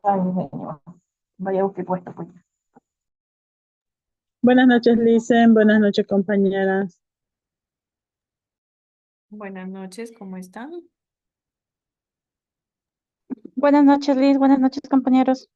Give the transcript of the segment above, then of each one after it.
Ay, señor. Vaya usted puesto, pues. Buenas noches, Licen. Buenas noches, compañeras. Buenas noches, ¿cómo están? Buenas noches, Liz. Buenas noches, compañeros.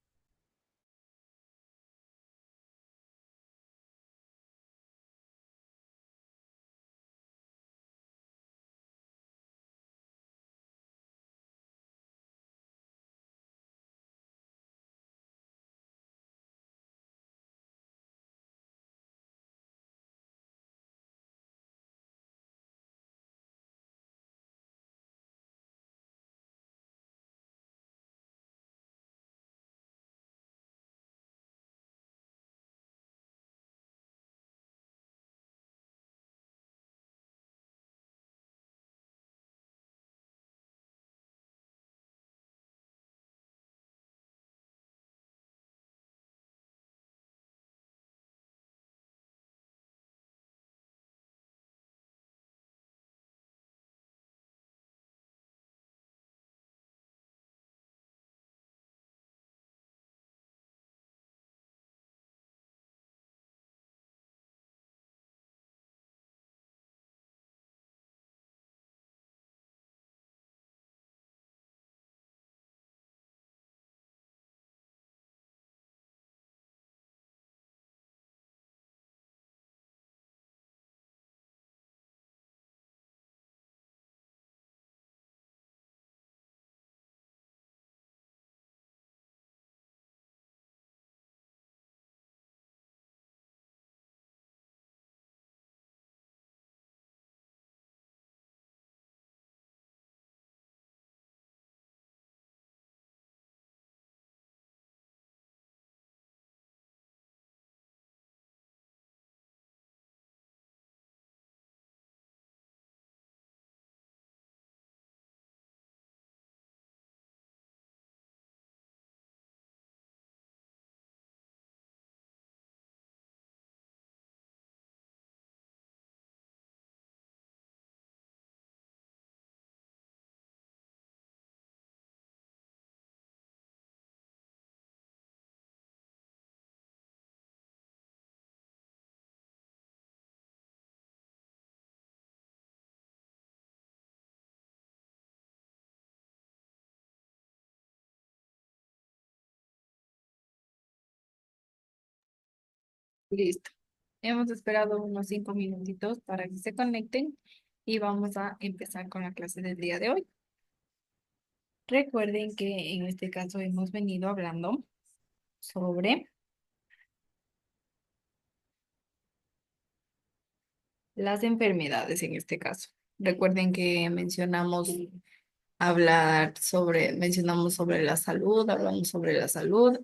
Listo. Hemos esperado unos 5 minutitos para que se conecten y vamos a empezar con la clase del día de hoy. Recuerden que en este caso hemos venido hablando sobre las enfermedades en este caso. Recuerden que mencionamos sobre la salud, hablamos sobre la salud.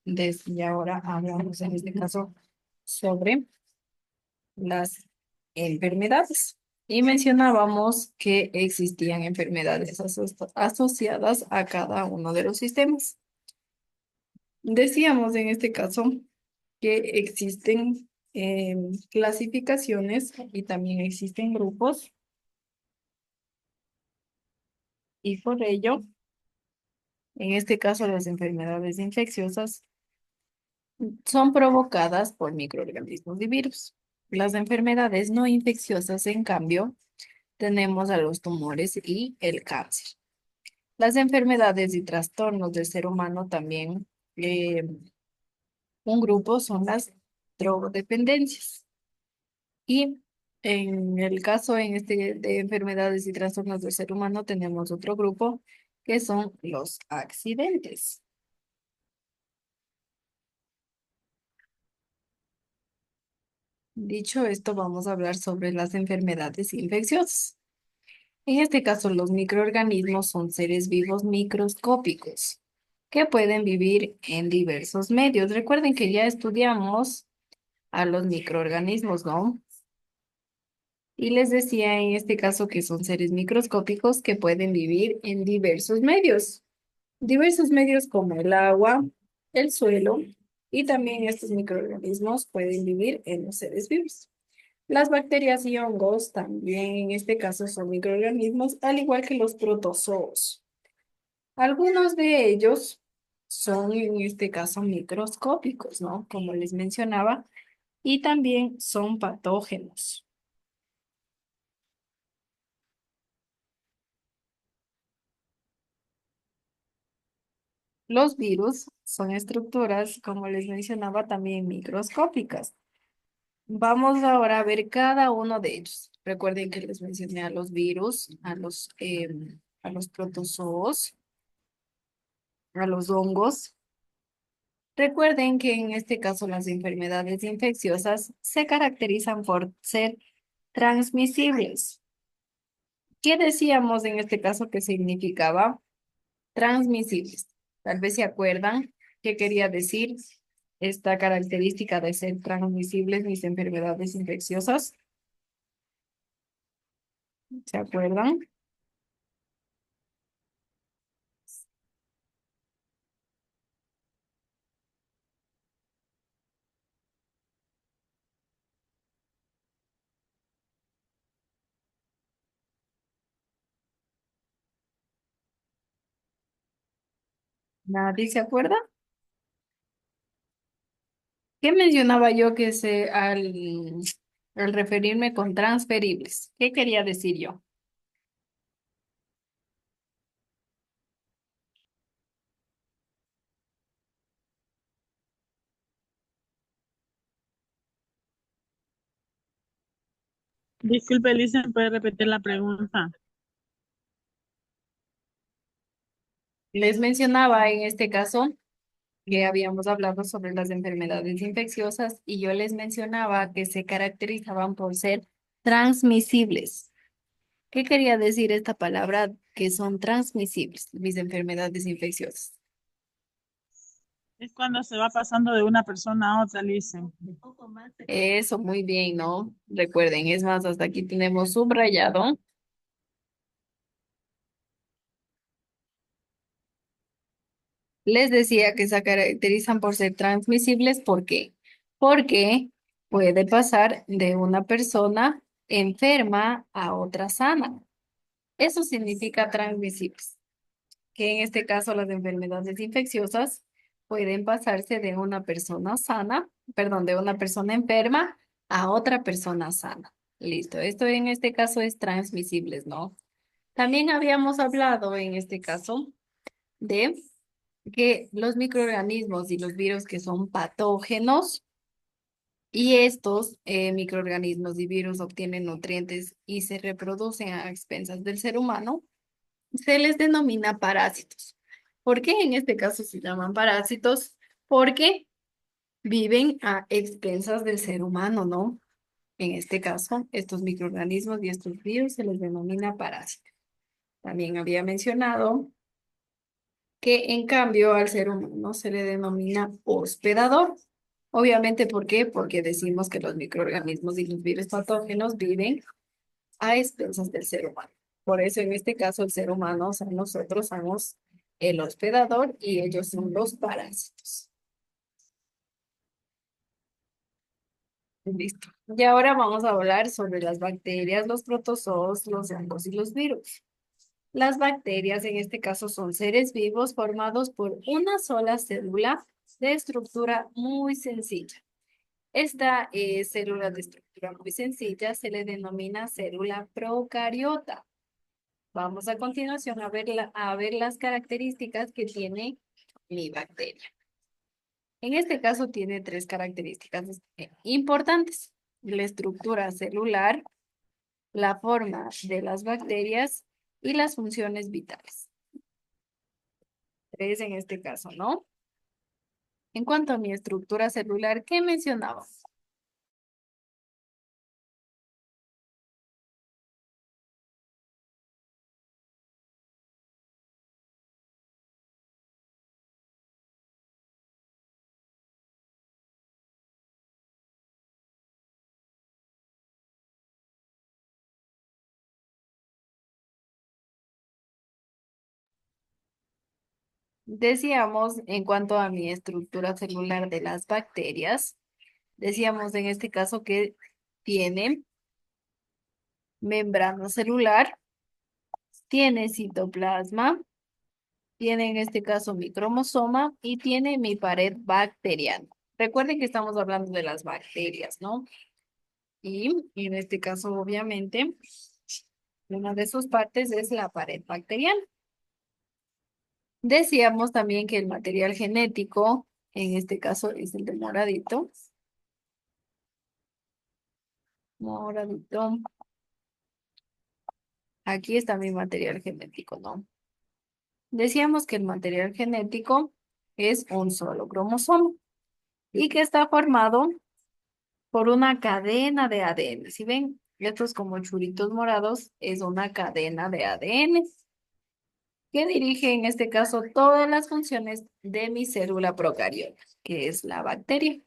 Desde ahora hablamos en este caso sobre las enfermedades. Y mencionábamos que existían enfermedades asociadas a cada uno de los sistemas. Decíamos en este caso que existen clasificaciones y también existen grupos y por ello, en este caso las enfermedades infecciosas son provocadas por microorganismos y virus. Las enfermedades no infecciosas, en cambio, tenemos a los tumores y el cáncer. Las enfermedades y trastornos del ser humano también, un grupo son las drogodependencias. Y en el caso de enfermedades y trastornos del ser humano, tenemos otro grupo que son los accidentes. Dicho esto, vamos a hablar sobre las enfermedades infecciosas. En este caso, los microorganismos son seres vivos microscópicos que pueden vivir en diversos medios. Recuerden que ya estudiamos a los microorganismos, ¿no? Y les decía en este caso que son seres microscópicos que pueden vivir en diversos medios. Diversos medios como el agua, el suelo y también estos microorganismos pueden vivir en los seres vivos. Las bacterias y hongos también en este caso son microorganismos, al igual que los protozoos. Algunos de ellos son en este caso microscópicos, ¿no? Como les mencionaba, y también son patógenos. Los virus son estructuras, como les mencionaba, también microscópicas. Vamos ahora a ver cada uno de ellos. Recuerden que les mencioné a los virus, a los protozoos, a los hongos. Recuerden que en este caso las enfermedades infecciosas se caracterizan por ser transmisibles. ¿Qué decíamos en este caso que significaba transmisibles? Tal vez se acuerdan qué quería decir esta característica de ser transmisibles mis enfermedades infecciosas. ¿Se acuerdan? ¿Nadie se acuerda? ¿Qué mencionaba yo al referirme con transferibles? ¿Qué quería decir yo? Disculpe, Lisa, ¿puede repetir la pregunta? Les mencionaba en este caso que habíamos hablado sobre las enfermedades infecciosas y yo les mencionaba que se caracterizaban por ser transmisibles. ¿Qué quería decir esta palabra que son transmisibles, mis enfermedades infecciosas? Es cuando se va pasando de una persona a otra, Lisa. Eso, muy bien, ¿no? Recuerden, es más, hasta aquí tenemos subrayado. Les decía que se caracterizan por ser transmisibles. ¿Por qué? Porque puede pasar de una persona enferma a otra sana. Eso significa transmisibles, que en este caso las enfermedades infecciosas pueden pasarse de una persona sana, perdón, de una persona enferma a otra persona sana. Listo, esto en este caso es transmisibles, ¿no? También habíamos hablado en este caso de que los microorganismos y los virus que son patógenos y estos microorganismos y virus obtienen nutrientes y se reproducen a expensas del ser humano, se les denomina parásitos. ¿Por qué en este caso se llaman parásitos? Porque viven a expensas del ser humano, ¿no? En este caso, estos microorganismos y estos virus se les denomina parásitos. También había mencionado que en cambio al ser humano se le denomina hospedador. Obviamente, ¿por qué? Porque decimos que los microorganismos y los virus patógenos viven a expensas del ser humano. Por eso en este caso el ser humano, o sea, nosotros somos el hospedador y ellos son los parásitos. Listo. Y ahora vamos a hablar sobre las bacterias, los protozoos, los hongos y los virus. Las bacterias en este caso son seres vivos formados por una sola célula de estructura muy sencilla. Esta célula de estructura muy sencilla se le denomina célula procariota. Vamos a continuación a ver las características que tiene mi bacteria. En este caso tiene tres características importantes: la estructura celular, la forma de las bacterias y las funciones vitales. Tres en este caso, ¿no? En cuanto a mi estructura celular, ¿qué mencionaba? Decíamos, en cuanto a mi estructura celular de las bacterias, decíamos en este caso que tiene membrana celular, tiene citoplasma, tiene en este caso mi cromosoma y tiene mi pared bacteriana. Recuerden que estamos hablando de las bacterias, ¿no? Y en este caso, obviamente, una de sus partes es la pared bacteriana. Decíamos también que el material genético, en este caso es el de moradito. Moradito. Aquí está mi material genético, ¿no? Decíamos que el material genético es un solo cromosoma y que está formado por una cadena de ADN. Si ven, estos como churitos morados es una cadena de ADN que dirige en este caso todas las funciones de mi célula procariota, que es la bacteria.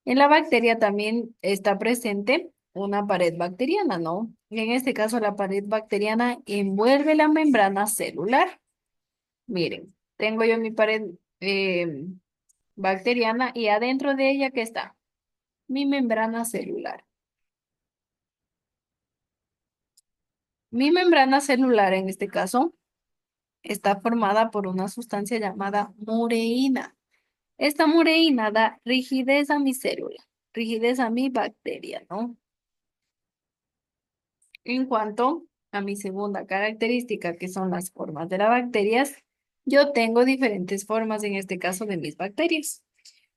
En la bacteria también está presente una pared bacteriana, ¿no? Y en este caso la pared bacteriana envuelve la membrana celular. Miren, tengo yo mi pared bacteriana y adentro de ella, ¿qué está? Mi membrana celular. Mi membrana celular, en este caso, está formada por una sustancia llamada mureína. Esta mureína da rigidez a mi célula, rigidez a mi bacteria, ¿no? En cuanto a mi segunda característica, que son las formas de las bacterias, yo tengo diferentes formas en este caso de mis bacterias.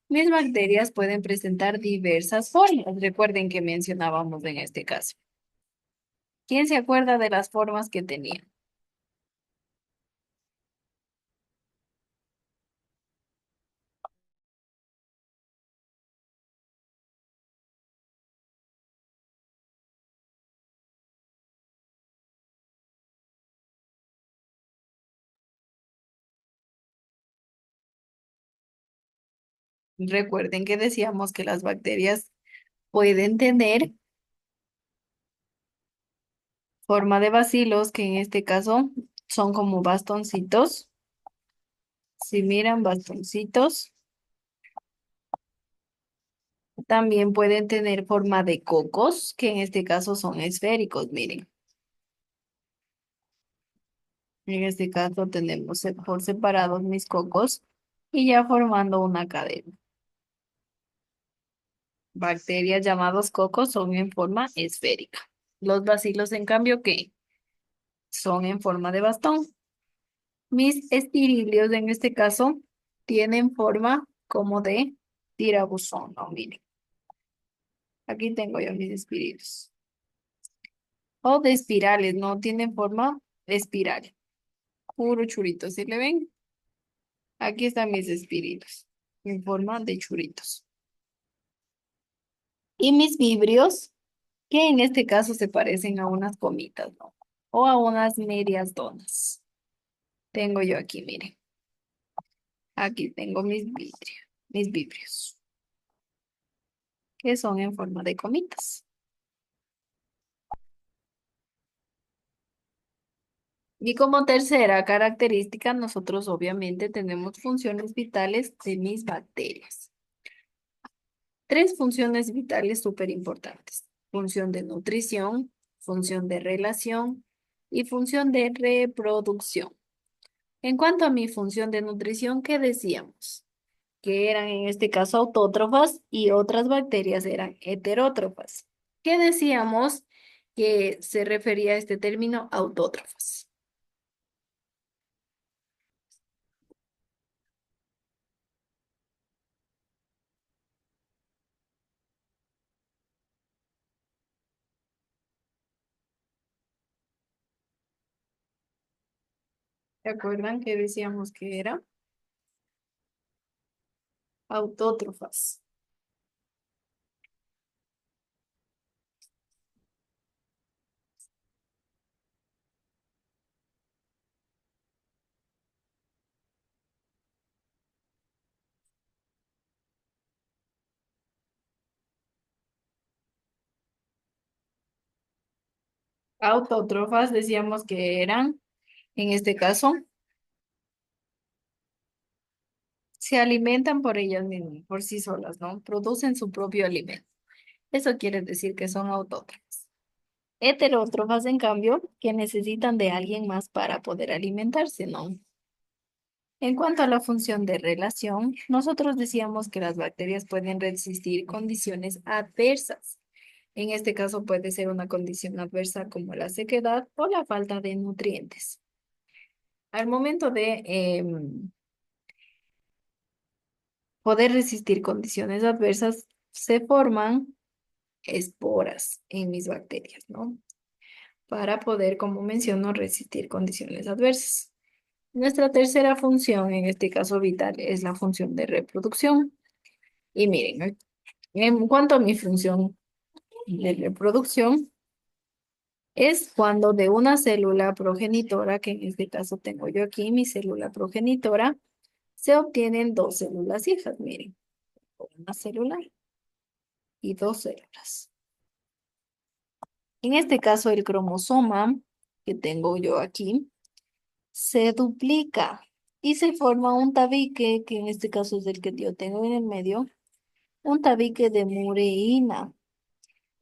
Mis bacterias pueden presentar diversas formas. Recuerden que mencionábamos en este caso. ¿Quién se acuerda de las formas que tenían? Recuerden que decíamos que las bacterias pueden tener forma de bacilos, que en este caso son como bastoncitos. Si miran bastoncitos, también pueden tener forma de cocos, que en este caso son esféricos, miren. En este caso tenemos por separados mis cocos y ya formando una cadena. Bacterias llamados cocos son en forma esférica. Los bacilos, en cambio, ¿qué? Son en forma de bastón. Mis estiridios, en este caso, tienen forma como de tirabuzón, ¿no? Miren, aquí tengo yo mis espiridios. O de espirales, no tienen forma de espiral. Puro churito, ¿sí le ven? Aquí están mis espiridios, en forma de churitos. Y mis vibrios, que en este caso se parecen a unas gomitas, ¿no? O a unas medias donas. Tengo yo aquí, miren. Aquí tengo mis vibrios, que son en forma de gomitas. Y como tercera característica, nosotros obviamente tenemos funciones vitales de mis bacterias. Tres funciones vitales súper importantes. Función de nutrición, función de relación y función de reproducción. En cuanto a mi función de nutrición, ¿qué decíamos? Que eran en este caso autótrofas y otras bacterias eran heterótrofas. ¿Qué decíamos que se refería a este término autótrofas? ¿Se acuerdan que decíamos que era? Autótrofas. Autótrofas decíamos que eran, en este caso, se alimentan por ellas mismas, por sí solas, ¿no? Producen su propio alimento. Eso quiere decir que son autótrofas. Heterótrofas, en cambio, que necesitan de alguien más para poder alimentarse, ¿no? En cuanto a la función de relación, nosotros decíamos que las bacterias pueden resistir condiciones adversas. En este caso puede ser una condición adversa como la sequedad o la falta de nutrientes. Al momento de poder resistir condiciones adversas, se forman esporas en mis bacterias, ¿no? Para poder, como menciono, resistir condiciones adversas. Nuestra tercera función, en este caso vital, es la función de reproducción. Y miren, en cuanto a mi función de reproducción, es cuando de una célula progenitora, que en este caso tengo yo aquí, mi célula progenitora, se obtienen dos células hijas, miren, una célula y dos células. En este caso, el cromosoma que tengo yo aquí se duplica y se forma un tabique, que en este caso es el que yo tengo en el medio, un tabique de mureína.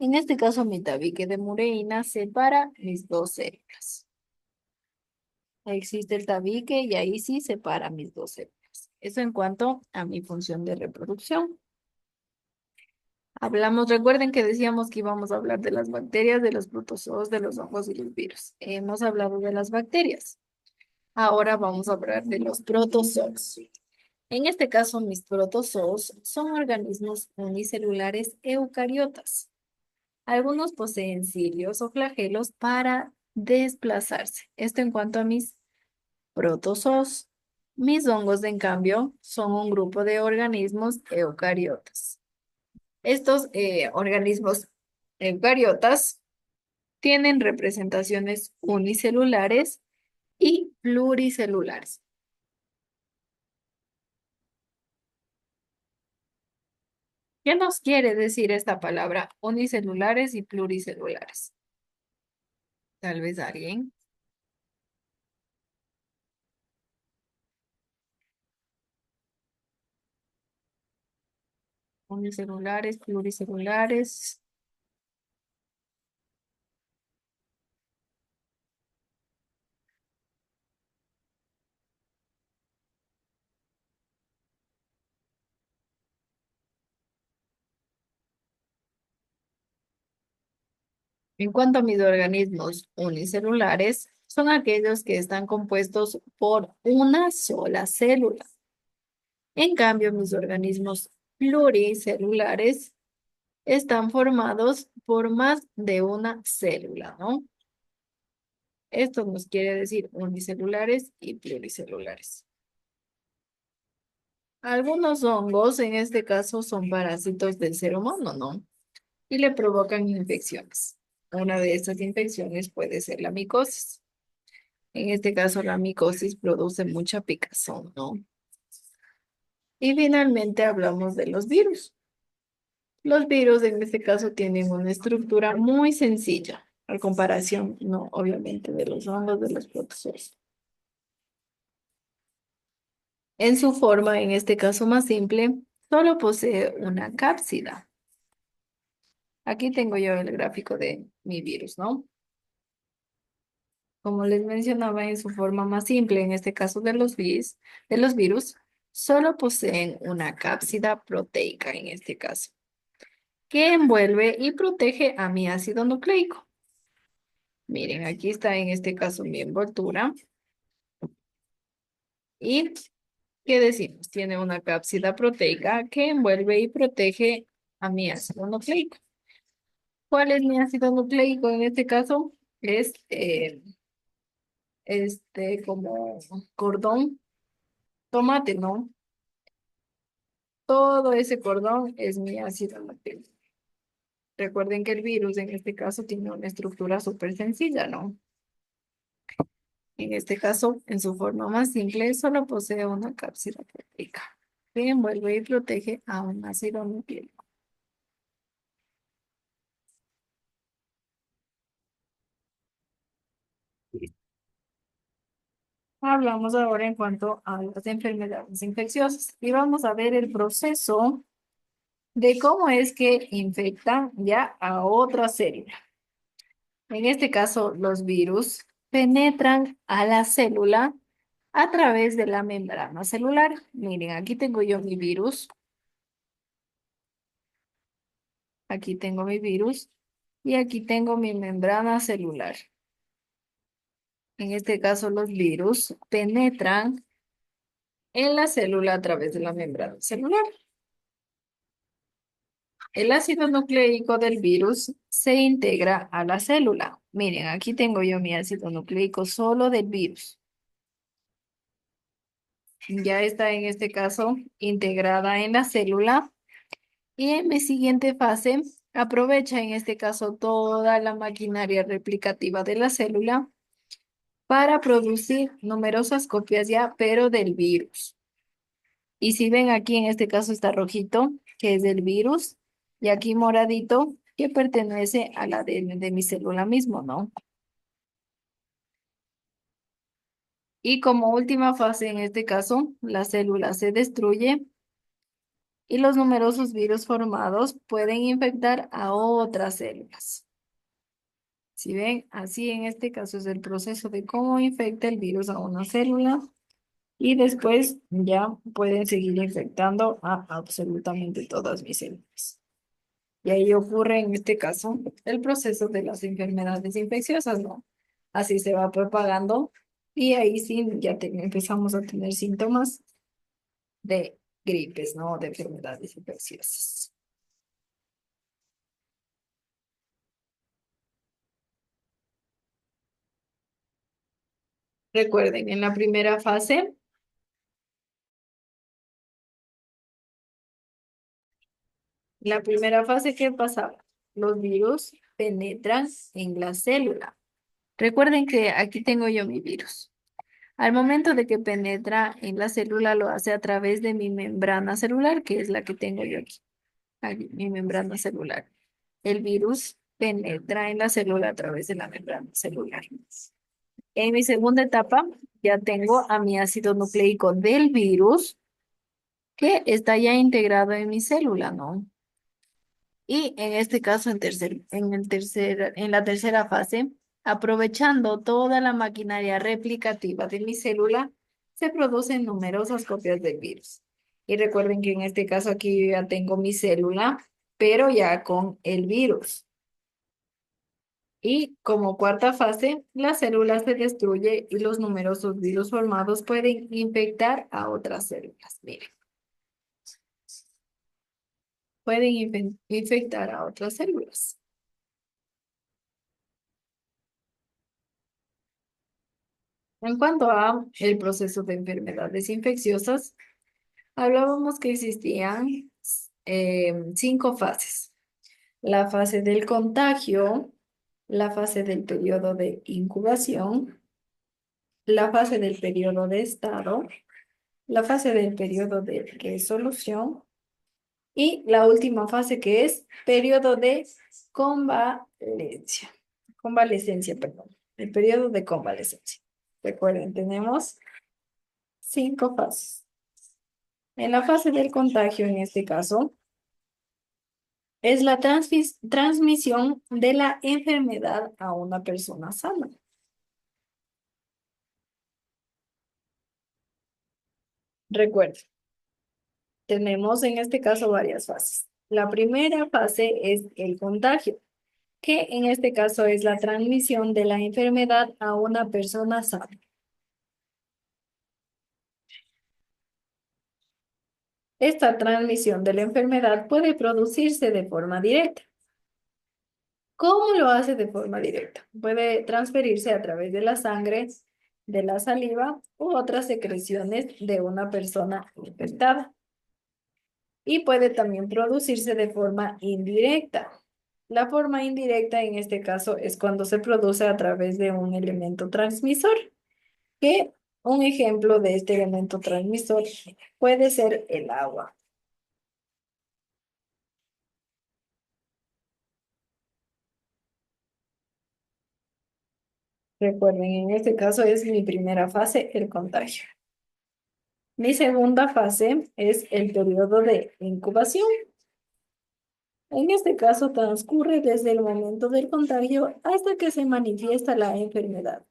En este caso, mi tabique de mureína separa mis dos células. Existe el tabique y ahí sí separa mis dos células. Eso en cuanto a mi función de reproducción. Hablamos, recuerden que decíamos que íbamos a hablar de las bacterias, de los protozoos, de los hongos y los virus. Hemos hablado de las bacterias. Ahora vamos a hablar de los protozoos. En este caso, mis protozoos son organismos unicelulares eucariotas. Algunos poseen cilios o flagelos para desplazarse. Esto en cuanto a mis protozoos. Mis hongos, en cambio, son un grupo de organismos eucariotas. Estos organismos eucariotas tienen representaciones unicelulares y pluricelulares. ¿Qué nos quiere decir esta palabra unicelulares y pluricelulares? Tal vez alguien. Unicelulares, pluricelulares. En cuanto a mis organismos unicelulares, son aquellos que están compuestos por una sola célula. En cambio, mis organismos pluricelulares están formados por más de una célula, ¿no? Esto nos quiere decir unicelulares y pluricelulares. Algunos hongos, en este caso, son parásitos del ser humano, ¿no? Y le provocan infecciones. Una de estas infecciones puede ser la micosis. En este caso, la micosis produce mucha picazón, ¿no? Y finalmente hablamos de los virus. Los virus en este caso tienen una estructura muy sencilla, a comparación, no, obviamente, de los hongos, de los protozoos. En su forma, en este caso más simple, solo posee una cápsida. Aquí tengo yo el gráfico de mi virus, ¿no? Como les mencionaba, en su forma más simple, en este caso de los virus, solo poseen una cápsida proteica en este caso, que envuelve y protege a mi ácido nucleico. Miren, aquí está en este caso mi envoltura. ¿Y qué decimos? Tiene una cápsida proteica que envuelve y protege a mi ácido nucleico. ¿Cuál es mi ácido nucleico en este caso? Es como cordón tomate, ¿no? Todo ese cordón es mi ácido nucleico. Recuerden que el virus en este caso tiene una estructura súper sencilla, ¿no? En este caso, en su forma más simple, solo posee una cápsula proteica que envuelve y protege a un ácido nucleico. Hablamos ahora en cuanto a las enfermedades infecciosas y vamos a ver el proceso de cómo es que infectan ya a otra célula. En este caso, los virus penetran a la célula a través de la membrana celular. Miren, aquí tengo yo mi virus. Aquí tengo mi virus y aquí tengo mi membrana celular. En este caso, los virus penetran en la célula a través de la membrana celular. El ácido nucleico del virus se integra a la célula. Miren, aquí tengo yo mi ácido nucleico solo del virus. Ya está en este caso integrada en la célula y en mi siguiente fase aprovecha en este caso toda la maquinaria replicativa de la célula para producir numerosas copias ya, pero del virus. Y si ven aquí en este caso está rojito, que es del virus, y aquí moradito, que pertenece a la de mi célula mismo, ¿no? Y como última fase en este caso, la célula se destruye y los numerosos virus formados pueden infectar a otras células. Si ven, así en este caso es el proceso de cómo infecta el virus a una célula y después ya pueden seguir infectando a absolutamente todas mis células. Y ahí ocurre en este caso el proceso de las enfermedades infecciosas, ¿no? Así se va propagando y ahí sí ya empezamos a tener síntomas de gripes, ¿no? De enfermedades infecciosas. Recuerden, en la primera fase, ¿qué pasaba? Los virus penetran en la célula. Recuerden que aquí tengo yo mi virus. Al momento de que penetra en la célula, lo hace a través de mi membrana celular, que es la que tengo yo aquí. Aquí, mi membrana celular. El virus penetra en la célula a través de la membrana celular. En mi segunda etapa, ya tengo a mi ácido nucleico del virus, que está ya integrado en mi célula, ¿no? Y en este caso, en la tercera fase, aprovechando toda la maquinaria replicativa de mi célula, se producen numerosas copias del virus. Y recuerden que en este caso aquí yo ya tengo mi célula, pero ya con el virus. Y como cuarta fase, la célula se destruye y los numerosos virus formados pueden infectar a otras células. Miren, pueden infectar a otras células. En cuanto a el proceso de enfermedades infecciosas, hablábamos que existían 5 fases. La fase del contagio, la fase del periodo de incubación, la fase del periodo de estado, la fase del periodo de resolución y la última fase que es periodo de convalescencia. Convalescencia, perdón. El periodo de convalescencia. Recuerden, tenemos 5 fases. En la fase del contagio, en este caso, es la transmisión de la enfermedad a una persona sana. Recuerden, tenemos en este caso varias fases. La primera fase es el contagio, que en este caso es la transmisión de la enfermedad a una persona sana. Esta transmisión de la enfermedad puede producirse de forma directa. ¿Cómo lo hace de forma directa? Puede transferirse a través de la sangre, de la saliva u otras secreciones de una persona infectada. Y puede también producirse de forma indirecta. La forma indirecta en este caso es cuando se produce a través de un elemento transmisor, que un ejemplo de este elemento transmisor puede ser el agua. Recuerden, en este caso es mi primera fase, el contagio. Mi segunda fase es el periodo de incubación. En este caso transcurre desde el momento del contagio hasta que se manifiesta la enfermedad.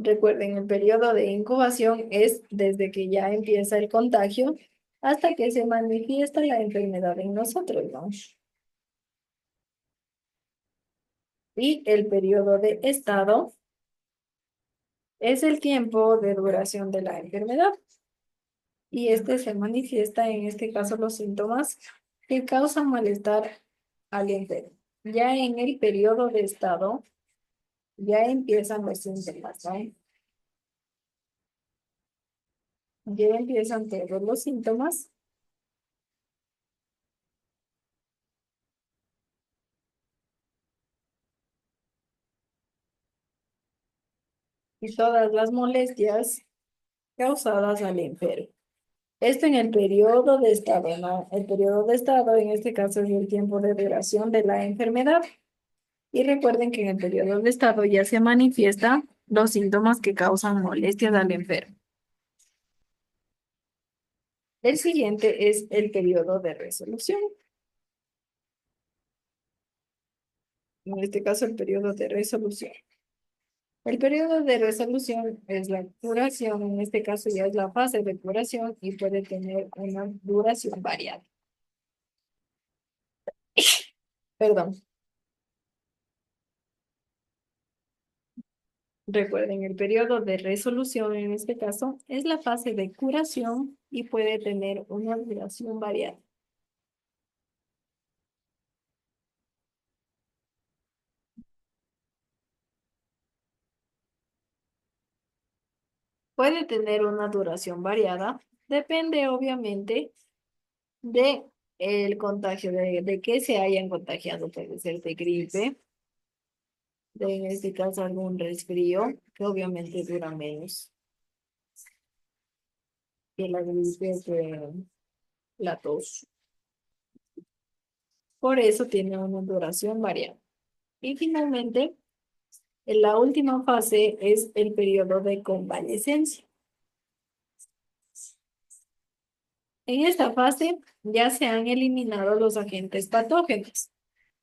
Recuerden, el periodo de incubación es desde que ya empieza el contagio hasta que se manifiesta la enfermedad en nosotros, ¿no? Y el periodo de estado es el tiempo de duración de la enfermedad. Y este se manifiesta, en este caso, los síntomas que causan malestar al enfermo. Ya en el periodo de estado, ya empiezan los síntomas, ¿no? Ya empiezan todos los síntomas y todas las molestias causadas al enfermo. Esto en el periodo de estado, ¿no? El periodo de estado en este caso es el tiempo de duración de la enfermedad. Y recuerden que en el periodo de estado ya se manifiestan los síntomas que causan molestias al enfermo. El siguiente es el periodo de resolución. En este caso, el periodo de resolución. El periodo de resolución es la curación, en este caso ya es la fase de curación y puede tener una duración variable. Perdón. Recuerden, el periodo de resolución en este caso es la fase de curación y puede tener una duración variable. Puede tener una duración variada, depende obviamente de el contagio, de que se hayan contagiado, puede ser de gripe, de en este caso algún resfrío, que obviamente dura menos que la gripe, que la tos. Por eso tiene una duración variable. Y finalmente, en la última fase es el periodo de convalecencia. En esta fase ya se han eliminado los agentes patógenos.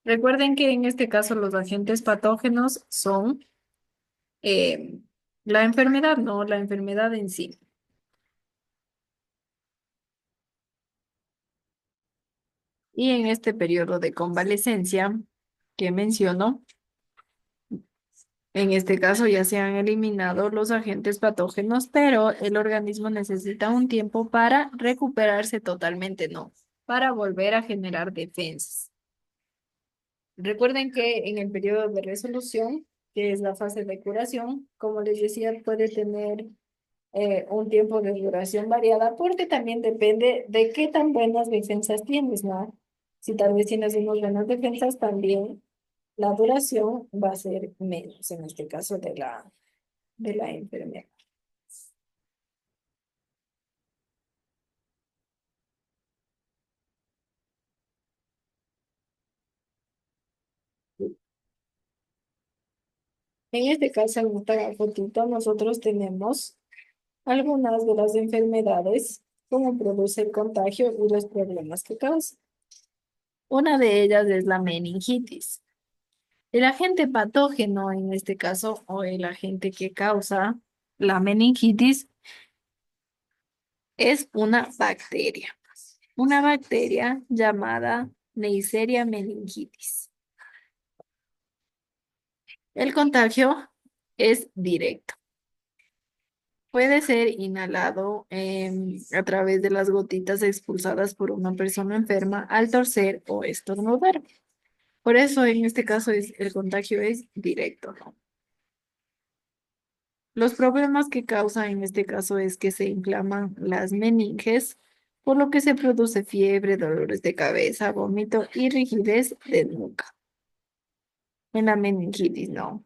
Recuerden que en este caso los agentes patógenos son eh, la enfermedad, no la enfermedad en sí. Y en este periodo de convalecencia que menciono, en este caso ya se han eliminado los agentes patógenos, pero el organismo necesita un tiempo para recuperarse totalmente, ¿no? Para volver a generar defensas. Recuerden que en el periodo de resolución, que es la fase de curación, como les decía, puede tener un tiempo de duración variada porque también depende de qué tan buenas defensas tienes, ¿no? Si tal vez tienes unas buenas defensas, también la duración va a ser menos, en este caso de la enfermedad. En este caso, en esta fotito, nosotros tenemos algunas de las enfermedades, cómo produce el contagio y los problemas que causa. Una de ellas es la meningitis. El agente patógeno, en este caso, o el agente que causa la meningitis, es una bacteria llamada Neisseria meningitis. El contagio es directo. Puede ser inhalado a través de las gotitas expulsadas por una persona enferma al toser o estornudar. Por eso en este caso el contagio es directo, ¿no? Los problemas que causa en este caso es que se inflaman las meninges, por lo que se produce fiebre, dolores de cabeza, vómito y rigidez de nuca. En la meningitis, ¿no?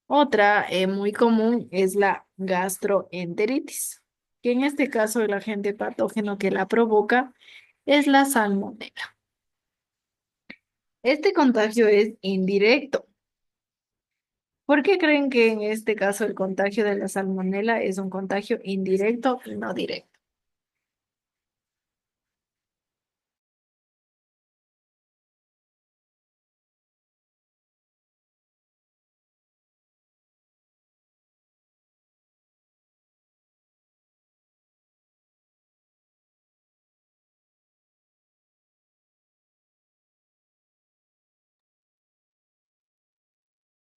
Otra muy común es la gastroenteritis, que en este caso el agente patógeno que la provoca es la salmonela. Este contagio es indirecto. ¿Por qué creen que en este caso el contagio de la salmonela es un contagio indirecto y no directo?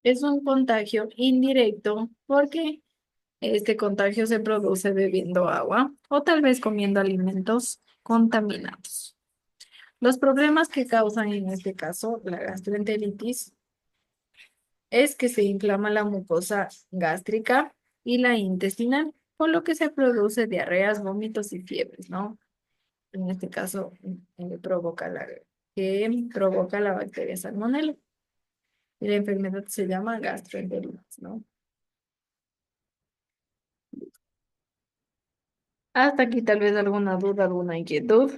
es un contagio indirecto porque este contagio se produce bebiendo agua o tal vez comiendo alimentos contaminados. Los problemas que causan en este caso la gastroenteritis es que se inflama la mucosa gástrica y la intestinal, por lo que se produce diarreas, vómitos y fiebres, ¿no? En este caso, provoca la bacteria Salmonella. Y la enfermedad se llama gastroenteritis, ¿no? Hasta aquí tal vez alguna duda, alguna inquietud.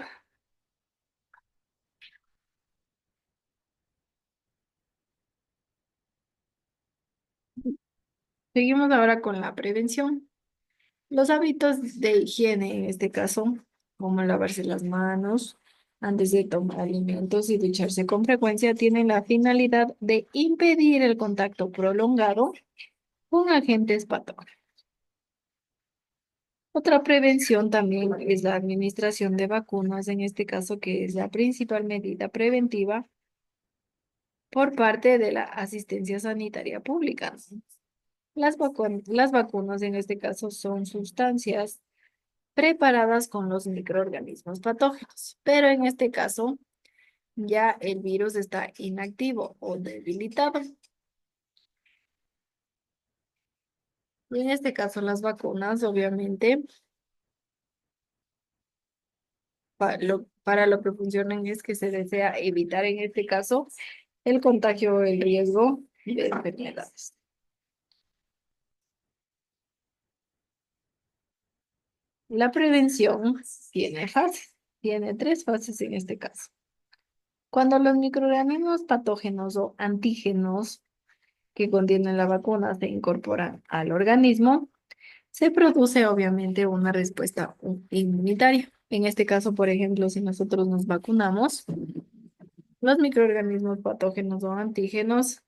Seguimos ahora con la prevención. Los hábitos de higiene, en este caso, como lavarse las manos antes de tomar alimentos y ducharse con frecuencia, tienen la finalidad de impedir el contacto prolongado con agentes patógenos. Otra prevención también es la administración de vacunas, en este caso, que es la principal medida preventiva por parte de la asistencia sanitaria pública. Las vacunas en este caso son sustancias preparadas con los microorganismos patógenos, pero en este caso ya el virus está inactivo o debilitado. Y en este caso las vacunas, obviamente, para lo que funcionan es que se desea evitar en este caso el contagio o el riesgo de enfermedades. La prevención tiene tres fases en este caso. Cuando los microorganismos patógenos o antígenos que contienen la vacuna se incorporan al organismo, se produce obviamente una respuesta inmunitaria. En este caso, por ejemplo, si nosotros nos vacunamos, los microorganismos patógenos o antígenos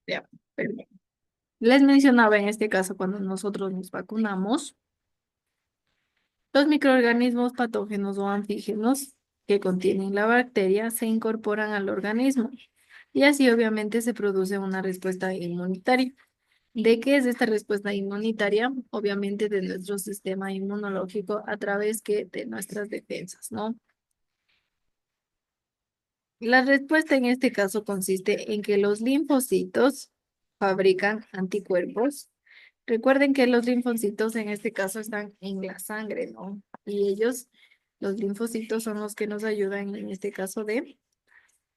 ya, perdón. Les mencionaba en este caso cuando nosotros nos vacunamos, los microorganismos patógenos o antígenos que contienen la bacteria se incorporan al organismo y así obviamente se produce una respuesta inmunitaria. ¿De qué es esta respuesta inmunitaria? Obviamente de nuestro sistema inmunológico a través de nuestras defensas, ¿no? La respuesta en este caso consiste en que los linfocitos fabrican anticuerpos. Recuerden que los linfocitos en este caso están en la sangre, ¿no? Y los linfocitos son los que nos ayudan en este caso de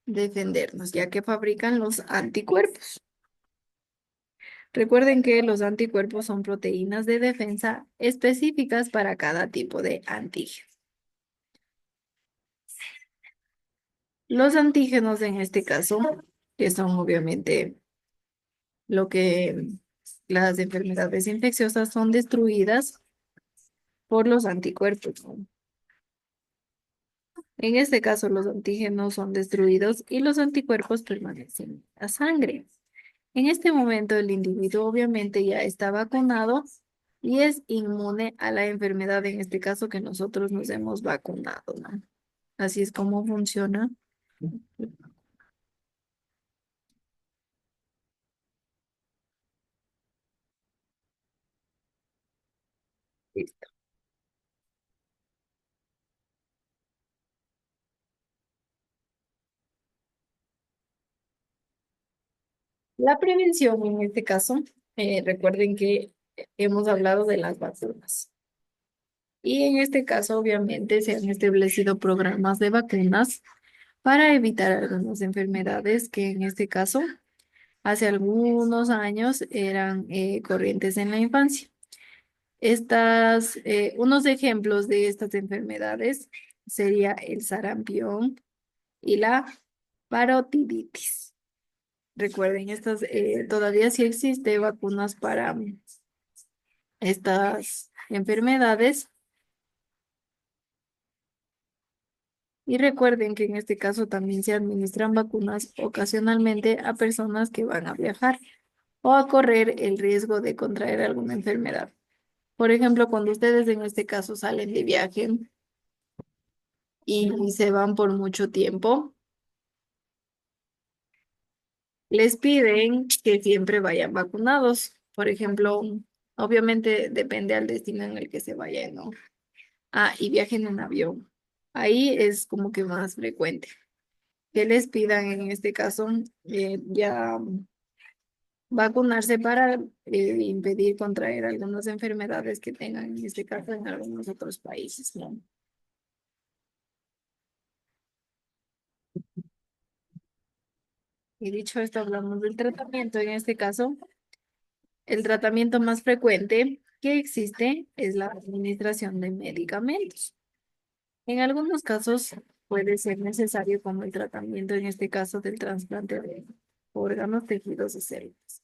defendernos, ya que fabrican los anticuerpos. Recuerden que los anticuerpos son proteínas de defensa específicas para cada tipo de antígeno. Los antígenos en este caso, que son obviamente lo que las enfermedades infecciosas son destruidas por los anticuerpos, ¿no? En este caso, los antígenos son destruidos y los anticuerpos permanecen en la sangre. En este momento, el individuo obviamente ya está vacunado y es inmune a la enfermedad, en este caso que nosotros nos hemos vacunado, ¿no? Así es como funciona. Listo. La prevención en este caso, recuerden que hemos hablado de las vacunas. Y en este caso, obviamente, se han establecido programas de vacunas para evitar algunas enfermedades que en este caso, hace algunos años eran corrientes en la infancia. Unos ejemplos de estas enfermedades sería el sarampión y la parotiditis. Recuerden, estas todavía sí existe vacunas para estas enfermedades. Y recuerden que en este caso también se administran vacunas ocasionalmente a personas que van a viajar o a correr el riesgo de contraer alguna enfermedad. Por ejemplo, cuando ustedes en este caso salen de viaje y se van por mucho tiempo, les piden que siempre vayan vacunados. Por ejemplo, obviamente depende al destino en el que se vayan, ¿no? Ah, y viajen en avión. Ahí es como que más frecuente que les pidan en este caso ya vacunarse para impedir contraer algunas enfermedades que tengan en este caso en algunos otros países, ¿no? Y dicho esto, hablamos del tratamiento. En este caso, el tratamiento más frecuente que existe es la administración de medicamentos. En algunos casos puede ser necesario como el tratamiento, en este caso del trasplante de órganos, tejidos y células.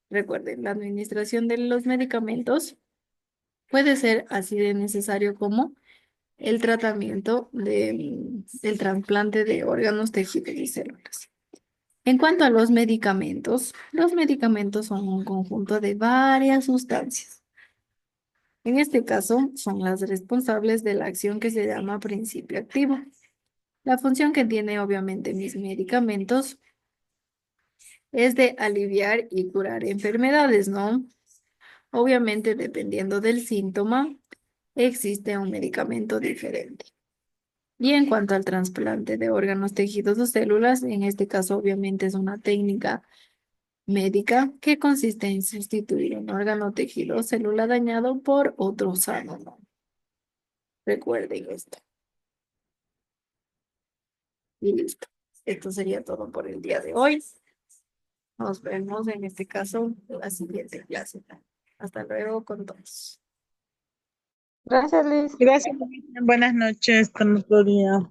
Recuerden, la administración de los medicamentos puede ser así de necesario como el tratamiento del trasplante de órganos, tejidos y células. En cuanto a los medicamentos son un conjunto de varias sustancias. En este caso, son las responsables de la acción que se llama principio activo. La función que tiene obviamente mis medicamentos es de aliviar y curar enfermedades, ¿no? Obviamente, dependiendo del síntoma, existe un medicamento diferente. Y en cuanto al trasplante de órganos, tejidos o células, en este caso obviamente es una técnica médica que consiste en sustituir un órgano, tejido o célula dañado por otro sano, ¿no? Recuerden esto. Y listo. Esto sería todo por el día de hoy. Nos vemos en este caso en la siguiente clase. Hasta luego con todos. Gracias, Liz. Gracias. Buenas noches. Hasta otro día.